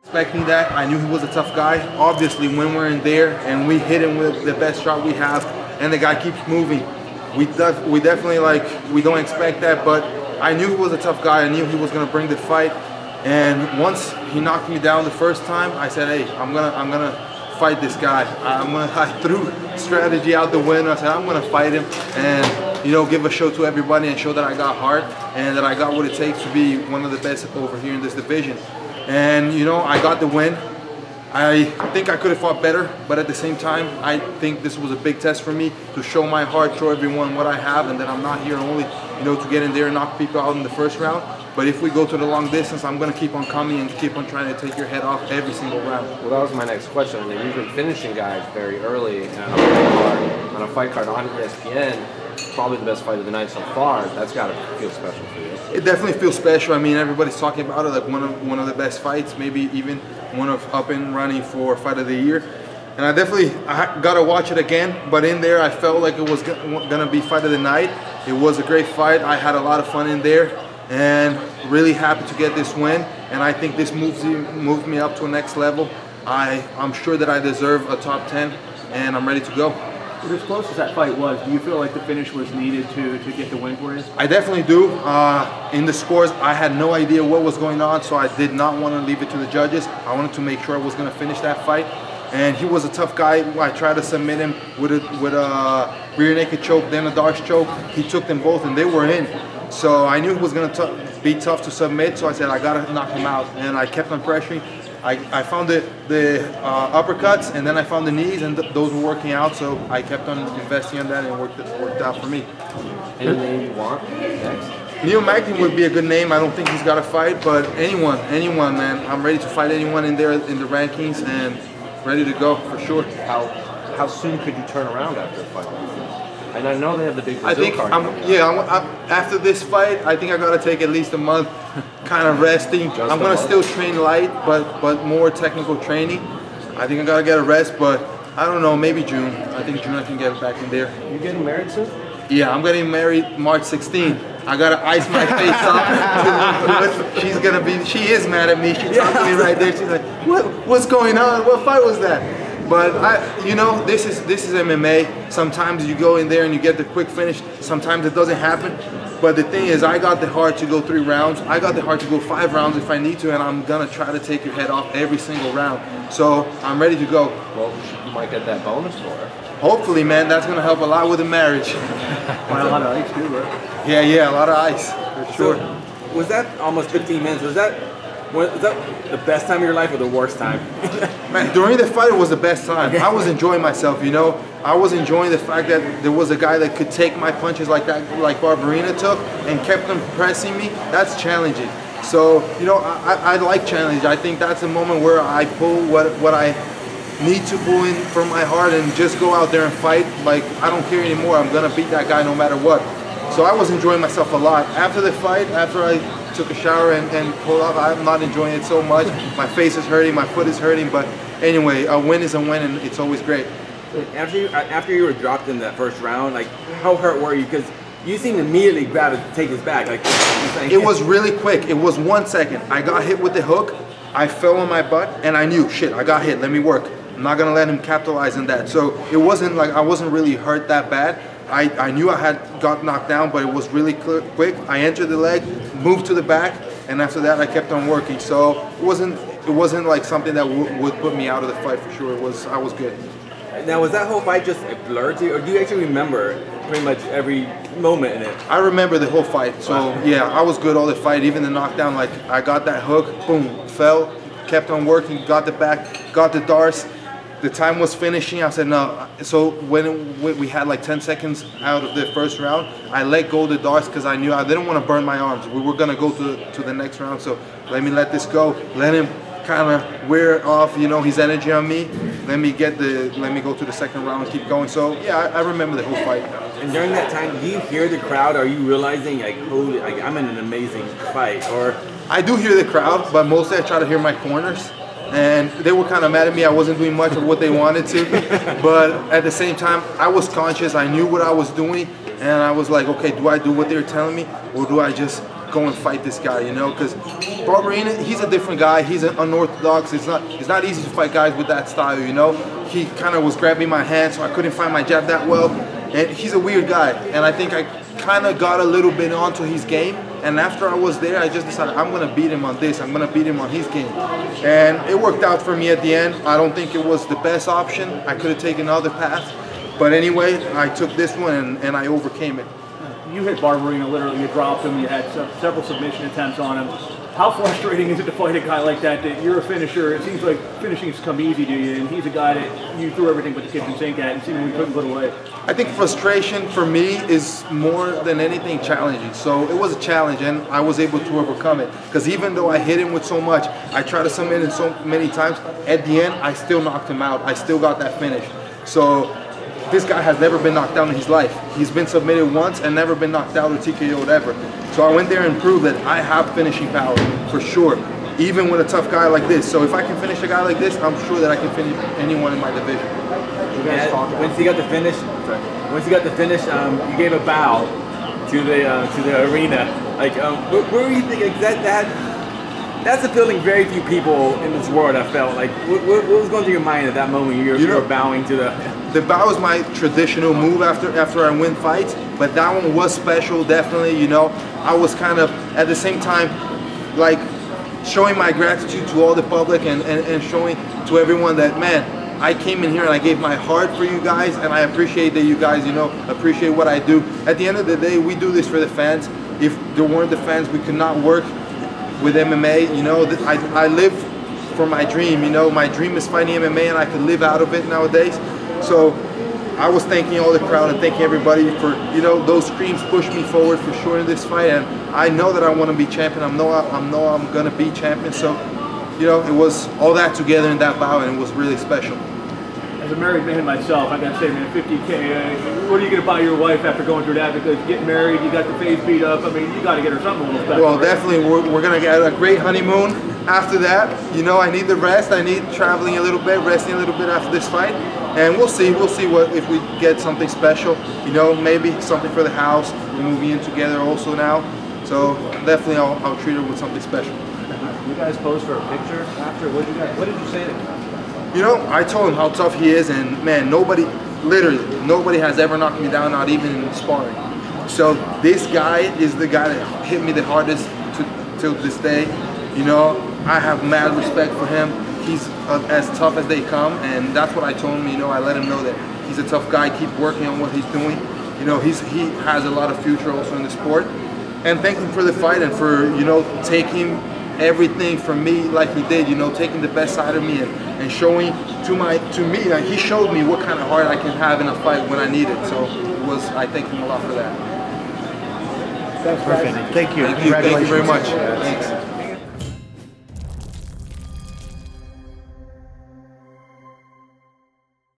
Expecting that. I knew he was a tough guy. Obviously, when we're in there and we hit him with the best shot we have, and the guy keeps moving, we definitely we don't expect that. But I knew he was a tough guy. I knew he was gonna bring the fight. And once he knocked me down the first time, I said, hey, I'm gonna fight this guy. I threw strategy out the window. I said, I'm gonna fight him and, you know, give a show to everybody and show that I got heart and that I got what it takes to be one of the best over here in this division. And, you know, I got the win. I think I could have fought better, but at the same time, I think this was a big test for me to show my heart, show everyone what I have, and that I'm not here only, you know, to get in there and knock people out in the first round. But if we go to the long distance, I'm going to keep on coming and keep on trying to take your head off every single round. Well, that was my next question. I mean, you've been finishing guys very early on a fight card on ESPN. Probably the best fight of the night so far. That's got to feel special for you. It definitely feels special. I mean, everybody's talking about it like one of the best fights, maybe even one of up and running for Fight of the Year. And I got to watch it again, but in there I felt like it was going to be Fight of the Night. It was a great fight. I had a lot of fun in there and really happy to get this win. And I think this moved me up to a next level. I'm sure that I deserve a top 10 and I'm ready to go. But as close as that fight was, do you feel like the finish was needed to get the win for you? I definitely do. In the scores, I had no idea what was going on, so I did not want to leave it to the judges. I wanted to make sure I was going to finish that fight. And he was a tough guy. I tried to submit him with a rear naked choke, then a darce choke. He took them both, and they were in. So I knew it was going to be tough to submit, so I said I got to knock him out. And I kept on pressuring. I found the uppercuts, and then I found the knees, and those were working out. So I kept on investing on that, and it worked out for me. Any name you want next? Neil Magny would be a good name. I don't think he's got a fight, but anyone, man. I'm ready to fight anyone in there in the rankings, and ready to go for sure. How soon could you turn around after a fight like this? And I know they have the big Brazil card. After this fight, I think I got to take at least a month, kind of resting. I'm gonna still train light, but more technical training. I think I gotta get a rest, but I don't know, maybe June. I think June I can get back in there. You getting married soon? Yeah, I'm getting married March 16th. I gotta ice my face off. She is mad at me. She talked to me right there. She's like, what's going on? What fight was that? But you know, this is MMA. Sometimes you go in there and you get the quick finish. Sometimes it doesn't happen. But the thing is, I got the heart to go 3 rounds. I got the heart to go 5 rounds if I need to, and I'm gonna try to take your head off every single round. So I'm ready to go. Well, you might get that bonus for her. Hopefully, man. That's gonna help a lot with the marriage. Quite a lot of ice too, bro. Yeah, a lot of ice for sure. So, was that almost 15 minutes? Was that the best time of your life or the worst time? Man, during the fight, it was the best time. I was enjoying myself, you know. I was enjoying the fact that there was a guy that could take my punches like that, like Barberena took, and kept them pressing me. That's challenging. So, you know, I like challenge. I think that's a moment where I pull what I need to pull in from my heart and just go out there and fight. Like, I don't care anymore. I'm gonna beat that guy no matter what. So I was enjoying myself a lot. After the fight, after I took a shower and pulled off, I'm not enjoying it so much. My face is hurting, my foot is hurting, but anyway, a win is a win, and it's always great. After you were dropped in that first round, like, how hurt were you? Because you seemed immediately grab to take his back. Like, it was really quick. It was 1 second. I got hit with the hook. I fell on my butt, and I knew, shit, I got hit. Let me work. I'm not gonna let him capitalize on that. So it wasn't like I wasn't really hurt that bad. I knew I had got knocked down, but it was really quick. I entered the leg, moved to the back, and after that I kept on working. So it wasn't like something that would put me out of the fight for sure. I was good. Now, was that whole fight just a blur to you, or do you actually remember pretty much every moment in it? I remember the whole fight. So yeah, I was good all the fight, even the knockdown. Like, I got that hook, boom, fell, kept on working, got the back, got the darce. The time was finishing. I said no. So when we had like 10 seconds out of the first round, I let go of the darts because I knew I didn't want to burn my arms. We were gonna go to the next round. So let this go. Let him kind of wear off, you know, his energy on me. Let me go to the second round and keep going. So yeah, I remember the whole fight. And during that time, do you hear the crowd? Are you realizing like, holy, like, I'm in an amazing fight? Or I do hear the crowd, but mostly I try to hear my corners. And they were kind of mad at me. I wasn't doing much of what they wanted to. But at the same time, I was conscious. I knew what I was doing. And I was like, okay, do I do what they're telling me? Or do I just go and fight this guy, you know, because Barberena, he's a different guy. He's an unorthodox. It's not easy to fight guys with that style, you know. He kind of was grabbing my hand, so I couldn't find my jab that well. And he's a weird guy, and I think I kind of got a little bit onto his game. And after I was there, I just decided I'm going to beat him on this. I'm going to beat him on his game. And it worked out for me at the end. I don't think it was the best option. I could have taken other paths. But anyway, I took this one and I overcame it. You hit Barberena, literally, you dropped him, you had several submission attempts on him. How frustrating is it to fight a guy like that, that you're a finisher, it seems like finishing has come easy to you, and he's a guy that you threw everything but the kitchen sink at and seemingly couldn't put away? I think frustration for me is more than anything challenging. So it was a challenge and I was able to overcome it. Because even though I hit him with so much, I tried to submit him so many times, at the end I still knocked him out. I still got that finish. So this guy has never been knocked down in his life. He's been submitted once and never been knocked out or TKO'd ever. So I went there and proved that I have finishing power, for sure, even with a tough guy like this. So if I can finish a guy like this, I'm sure that I can finish anyone in my division. Once you got the finish, you gave a bow to the arena. Like, what were you thinking? That's a feeling very few people in this world have felt. Like, what was going through your mind at that moment? You were bowing to the. The bow is my traditional move after I win fights, but that one was special, definitely. You know, I was kind of at the same time like showing my gratitude to all the public and showing to everyone that, man, I came in here and I gave my heart for you guys, and I appreciate that you guys, you know, appreciate what I do. At the end of the day, we do this for the fans. If there weren't the fans, we could not work with MMA. You know, I live for my dream. You know, my dream is fighting MMA, and I could live out of it nowadays. So I was thanking all the crowd and thanking everybody for, you know, those screams pushed me forward for sure in this fight, and I know that I want to be champion. I know I'm gonna be champion. So, you know, it was all that together in that bow, and it was really special. As a married man myself, I gotta say, man, 50K, what are you gonna buy your wife after going through that? Because getting married, you got the face beat up. I mean, you gotta get her something a little special. Well, definitely, we're gonna get a great honeymoon after that. You know, I need the rest. I need traveling a little bit, resting a little bit after this fight. And we'll see what if we get something special. You know, maybe something for the house. We're moving in together also now. So definitely I'll treat her with something special. You guys posed for a picture after? What did you say to him? You know, I told him how tough he is, and man, literally nobody has ever knocked me down, not even in sparring. So this guy is the guy that hit me the hardest till this day. You know, I have mad respect for him. He's as tough as they come, and that's what I told him. You know, I let him know that he's a tough guy. Keep working on what he's doing. You know, he has a lot of future also in the sport. And thank him for the fight and for, you know, taking everything from me like he did. You know, taking the best side of me and showing to me. He showed me what kind of heart I can have in a fight when I need it. So I thank him a lot for that. That's perfect. Thank you. Thank you very much. Thanks.